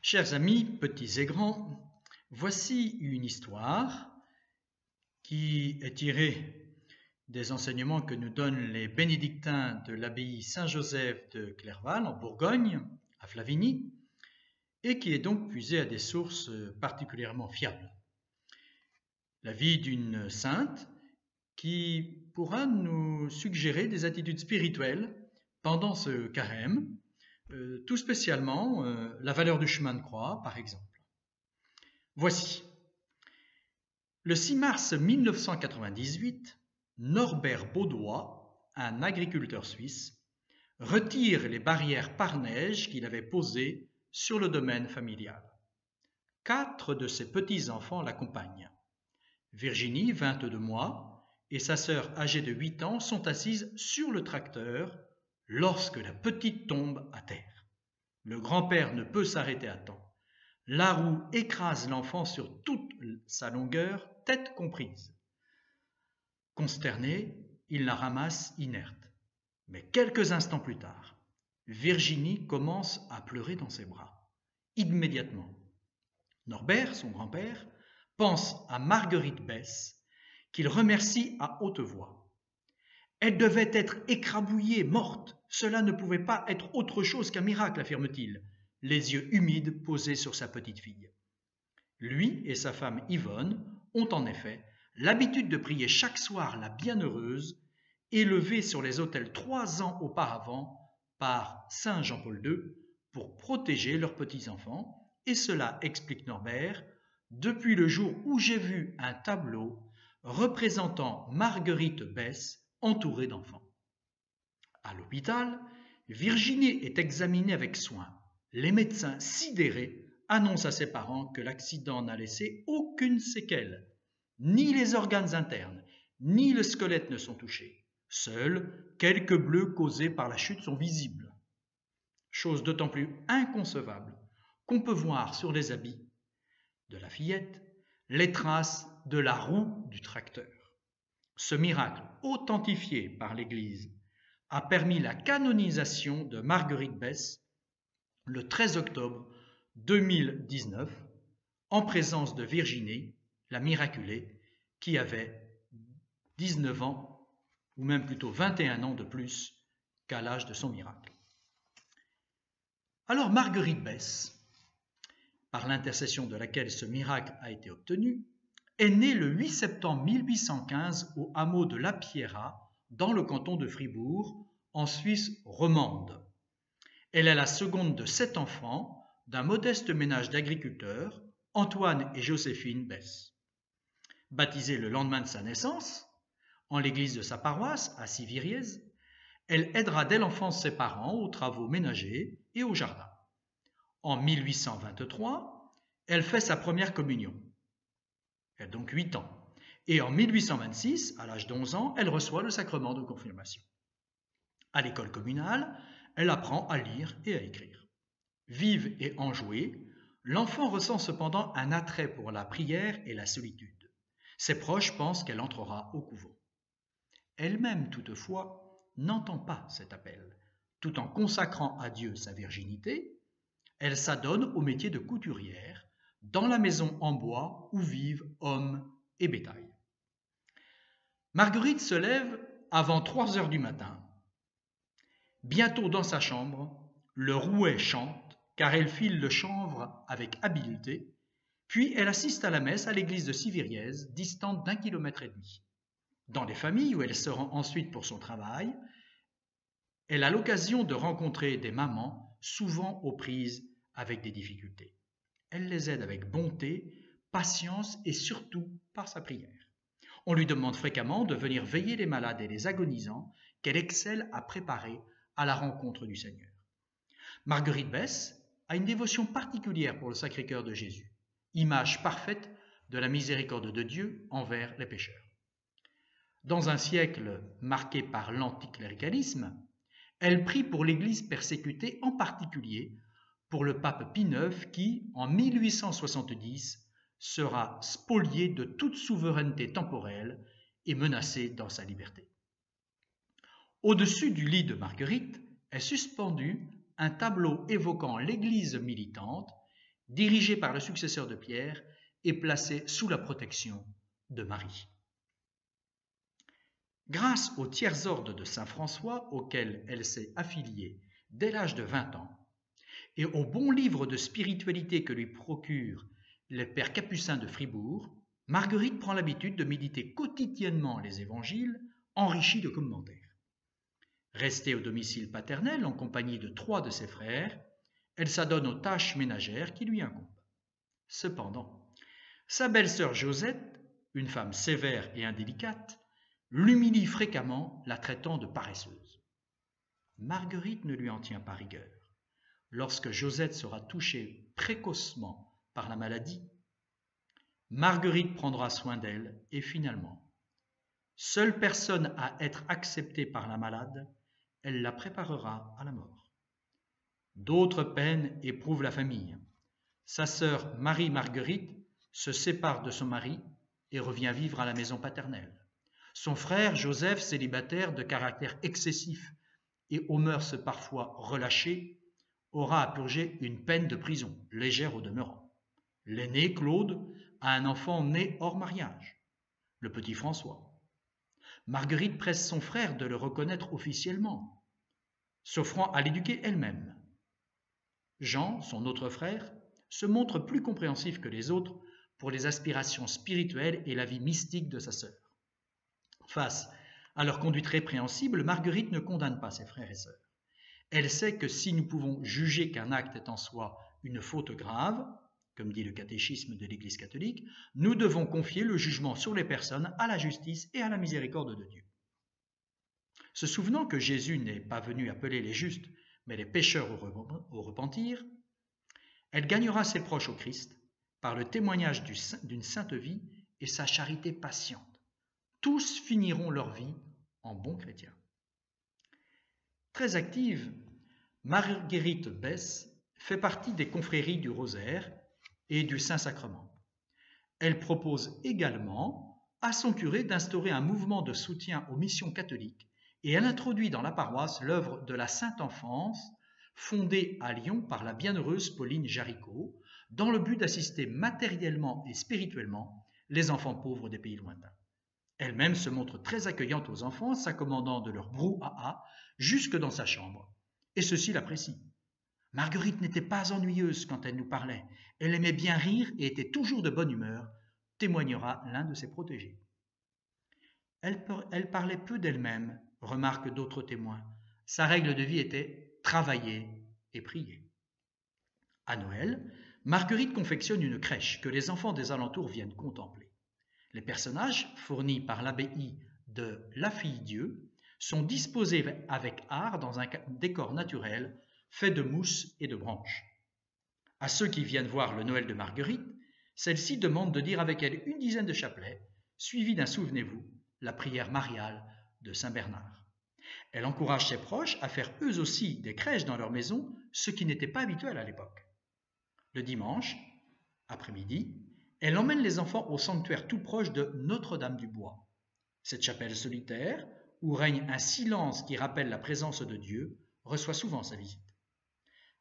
Chers amis, petits et grands, voici une histoire qui est tirée des enseignements que nous donnent les bénédictins de l'abbaye Saint-Joseph de Clerval en Bourgogne, à Flavigny, et qui est donc puisée à des sources particulièrement fiables. La vie d'une sainte qui pourra nous suggérer des attitudes spirituelles pendant ce carême, tout spécialement la valeur du chemin de croix, par exemple. Voici. Le 6 mars 1998, Norbert Baudouin, un agriculteur suisse, retire les barrières par neige qu'il avait posées sur le domaine familial. 4 de ses petits-enfants l'accompagnent. Virginie, 22 mois, et sa sœur âgée de 8 ans sont assises sur le tracteur lorsque la petite tombe à terre. Le grand-père ne peut s'arrêter à temps. La roue écrase l'enfant sur toute sa longueur, tête comprise. Consterné, il la ramasse inerte. Mais quelques instants plus tard, Virginie commence à pleurer dans ses bras. Immédiatement, Norbert, son grand-père, pense à Marguerite Besse, qu'il remercie à haute voix. Elle devait être écrabouillée, morte. Cela ne pouvait pas être autre chose qu'un miracle, affirme-t-il, les yeux humides posés sur sa petite fille. Lui et sa femme Yvonne ont en effet l'habitude de prier chaque soir la Bienheureuse, élevée sur les autels 3 ans auparavant par Saint Jean-Paul II pour protéger leurs petits-enfants, et cela, explique Norbert, depuis le jour où j'ai vu un tableau représentant Marguerite Besse entourée d'enfants. À l'hôpital, Virginie est examinée avec soin. Les médecins, sidérés, annoncent à ses parents que l'accident n'a laissé aucune séquelle. Ni les organes internes, ni le squelette ne sont touchés. Seuls quelques bleus causés par la chute sont visibles. Chose d'autant plus inconcevable qu'on peut voir sur les habits de la fillette les traces de la roue du tracteur. Ce miracle, authentifié par l'Église, a permis la canonisation de Marguerite Besse le 13 octobre 2019 en présence de Virginie, la miraculée, qui avait 19 ans, ou même plutôt 21 ans de plus qu'à l'âge de son miracle. Alors Marguerite Besse, par l'intercession de laquelle ce miracle a été obtenu, est née le 8 septembre 1815 au hameau de La Pierra, dans le canton de Fribourg, en Suisse romande. Elle est la seconde de 7 enfants d'un modeste ménage d'agriculteurs, Antoine et Joséphine Besse. Baptisée le lendemain de sa naissance, en l'église de sa paroisse, à Siviriez, elle aidera dès l'enfance ses parents aux travaux ménagers et au jardin. En 1823, elle fait sa première communion. Elle a donc 8 ans. Et en 1826, à l'âge d'11 ans, elle reçoit le sacrement de confirmation. À l'école communale, elle apprend à lire et à écrire. Vive et enjouée, l'enfant ressent cependant un attrait pour la prière et la solitude. Ses proches pensent qu'elle entrera au couvent. Elle-même, toutefois, n'entend pas cet appel. Tout en consacrant à Dieu sa virginité, elle s'adonne au métier de couturière dans la maison en bois où vivent hommes et bétail. Marguerite se lève avant 3 heures du matin. Bientôt dans sa chambre, le rouet chante, car elle file le chanvre avec habileté, puis elle assiste à la messe à l'église de Siviriez, distante d'1,5 km. Dans les familles où elle se rend ensuite pour son travail, elle a l'occasion de rencontrer des mamans souvent aux prises avec des difficultés. Elle les aide avec bonté, patience et surtout par sa prière. On lui demande fréquemment de venir veiller les malades et les agonisants qu'elle excelle à préparer à la rencontre du Seigneur. Marguerite Besse a une dévotion particulière pour le Sacré-Cœur de Jésus, image parfaite de la miséricorde de Dieu envers les pécheurs. Dans un siècle marqué par l'anticléricalisme, elle prie pour l'Église persécutée, en particulier pour le pape Pie IX qui, en 1870, sera spolié de toute souveraineté temporelle et menacé dans sa liberté. Au-dessus du lit de Marguerite est suspendu un tableau évoquant l'Église militante dirigée par le successeur de Pierre et placée sous la protection de Marie. Grâce au tiers-ordre de Saint François, auquel elle s'est affiliée dès l'âge de 20 ans, et au bon livre de spiritualité que lui procure les pères capucins de Fribourg, Marguerite prend l'habitude de méditer quotidiennement les évangiles, enrichis de commentaires. Restée au domicile paternel en compagnie de 3 de ses frères, elle s'adonne aux tâches ménagères qui lui incombent. Cependant, sa belle-sœur Josette, une femme sévère et indélicate, l'humilie fréquemment, la traitant de paresseuse. Marguerite ne lui en tient pas rigueur. Lorsque Josette sera touchée précocement par la maladie, Marguerite prendra soin d'elle et finalement, seule personne à être acceptée par la malade, elle la préparera à la mort. D'autres peines éprouvent la famille. Sa sœur Marie-Marguerite se sépare de son mari et revient vivre à la maison paternelle. Son frère Joseph, célibataire de caractère excessif et aux mœurs parfois relâchées, aura à purger une peine de prison, légère au demeurant. L'aîné, Claude, a un enfant né hors mariage, le petit François. Marguerite presse son frère de le reconnaître officiellement, s'offrant à l'éduquer elle-même. Jean, son autre frère, se montre plus compréhensif que les autres pour les aspirations spirituelles et la vie mystique de sa sœur. Face à leur conduite répréhensible, Marguerite ne condamne pas ses frères et sœurs. Elle sait que si nous pouvons juger qu'un acte est en soi une faute grave, comme dit le catéchisme de l'Église catholique, nous devons confier le jugement sur les personnes à la justice et à la miséricorde de Dieu. Se souvenant que Jésus n'est pas venu appeler les justes, mais les pécheurs au repentir, elle gagnera ses proches au Christ par le témoignage d'une sainte vie et sa charité patiente. Tous finiront leur vie en bons chrétiens. Très active, Marguerite Besse fait partie des confréries du Rosaire et du Saint-Sacrement. Elle propose également à son curé d'instaurer un mouvement de soutien aux missions catholiques et elle introduit dans la paroisse l'œuvre de la Sainte Enfance, fondée à Lyon par la bienheureuse Pauline Jaricot, dans le but d'assister matériellement et spirituellement les enfants pauvres des pays lointains. Elle-même se montre très accueillante aux enfants, s'accommodant de leur brouhaha jusque dans sa chambre. Et ceux-ci l'apprécient. Marguerite n'était pas ennuyeuse quand elle nous parlait. Elle aimait bien rire et était toujours de bonne humeur, témoignera l'un de ses protégés. Elle parlait peu d'elle-même, remarquent d'autres témoins. Sa règle de vie était travailler et prier. À Noël, Marguerite confectionne une crèche que les enfants des alentours viennent contempler. Les personnages, fournis par l'abbaye de La Fille-Dieu, sont disposés avec art dans un décor naturel fait de mousse et de branches. À ceux qui viennent voir le Noël de Marguerite, celle-ci demande de dire avec elle une dizaine de chapelets, suivis d'un souvenez-vous, la prière mariale de Saint Bernard. Elle encourage ses proches à faire eux aussi des crèches dans leur maison, ce qui n'était pas habituel à l'époque. Le dimanche, après-midi, elle emmène les enfants au sanctuaire tout proche de Notre-Dame-du-Bois. Cette chapelle solitaire, où règne un silence qui rappelle la présence de Dieu, reçoit souvent sa visite.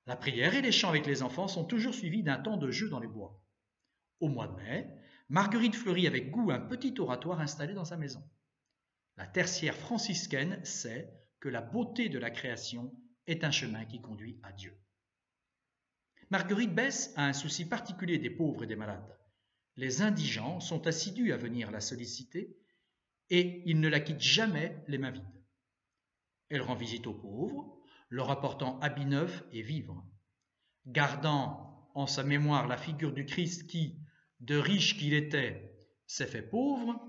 La prière et les chants avec les enfants sont toujours suivis d'un temps de jeu dans les bois. Au mois de mai, Marguerite fleurit avec goût un petit oratoire installé dans sa maison. La tertiaire franciscaine sait que la beauté de la création est un chemin qui conduit à Dieu. Marguerite Besse a un souci particulier des pauvres et des malades. Les indigents sont assidus à venir la solliciter et ils ne la quittent jamais les mains vides. Elle rend visite aux pauvres, leur apportant habits neufs et vivres. Gardant en sa mémoire la figure du Christ qui, de riche qu'il était, s'est fait pauvre,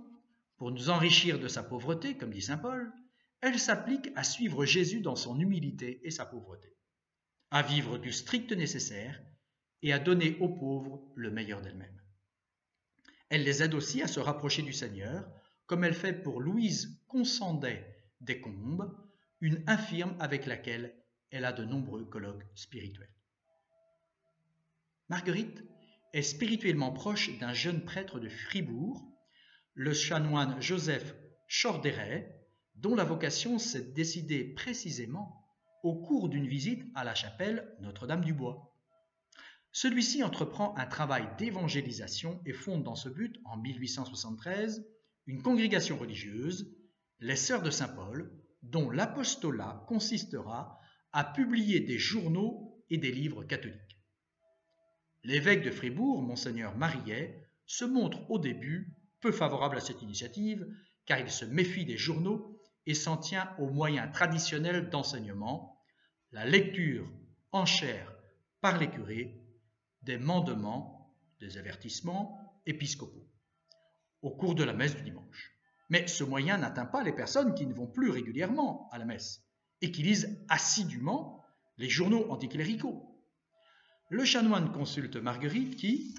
pour nous enrichir de sa pauvreté, comme dit saint Paul, elle s'applique à suivre Jésus dans son humilité et sa pauvreté, à vivre du strict nécessaire et à donner aux pauvres le meilleur d'elle-même. Elle les aide aussi à se rapprocher du Seigneur, comme elle fait pour Louise Consandet des Combes, une infirme avec laquelle elle a de nombreux colloques spirituels. Marguerite est spirituellement proche d'un jeune prêtre de Fribourg, le chanoine Joseph Chorderet, dont la vocation s'est décidée précisément au cours d'une visite à la chapelle Notre-Dame-du-Bois. Celui-ci entreprend un travail d'évangélisation et fonde dans ce but, en 1873, une congrégation religieuse, les Sœurs de Saint-Paul, dont l'apostolat consistera à publier des journaux et des livres catholiques. L'évêque de Fribourg, Monseigneur Marillet, se montre au début peu favorable à cette initiative, car il se méfie des journaux et s'en tient aux moyens traditionnels d'enseignement, la lecture en chaire par les curés, des mandements, des avertissements épiscopaux, au cours de la messe du dimanche. Mais ce moyen n'atteint pas les personnes qui ne vont plus régulièrement à la messe et qui lisent assidûment les journaux anticléricaux. Le chanoine consulte Marguerite qui,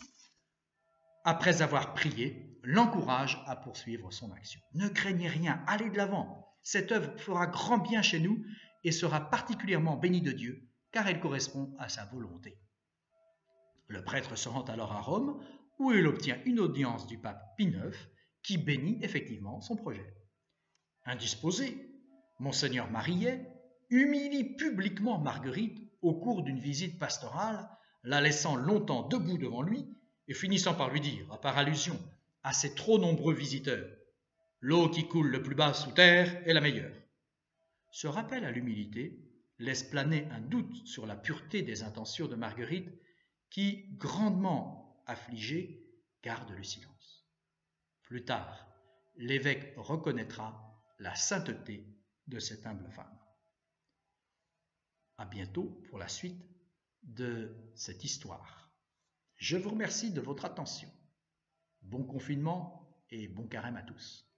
après avoir prié, l'encourage à poursuivre son action. Ne craignez rien, allez de l'avant. Cette œuvre fera grand bien chez nous et sera particulièrement bénie de Dieu, car elle correspond à sa volonté. Le prêtre se rend alors à Rome, où il obtient une audience du pape Pie IX, qui bénit effectivement son projet. Indisposé, Monseigneur Marillet humilie publiquement Marguerite au cours d'une visite pastorale, la laissant longtemps debout devant lui et finissant par lui dire, par allusion à ses trop nombreux visiteurs, « L'eau qui coule le plus bas sous terre est la meilleure ». Ce rappel à l'humilité laisse planer un doute sur la pureté des intentions de Marguerite qui, grandement affligée, garde le silence. Plus tard, l'évêque reconnaîtra la sainteté de cette humble femme. À bientôt pour la suite de cette histoire. Je vous remercie de votre attention. Bon confinement et bon carême à tous.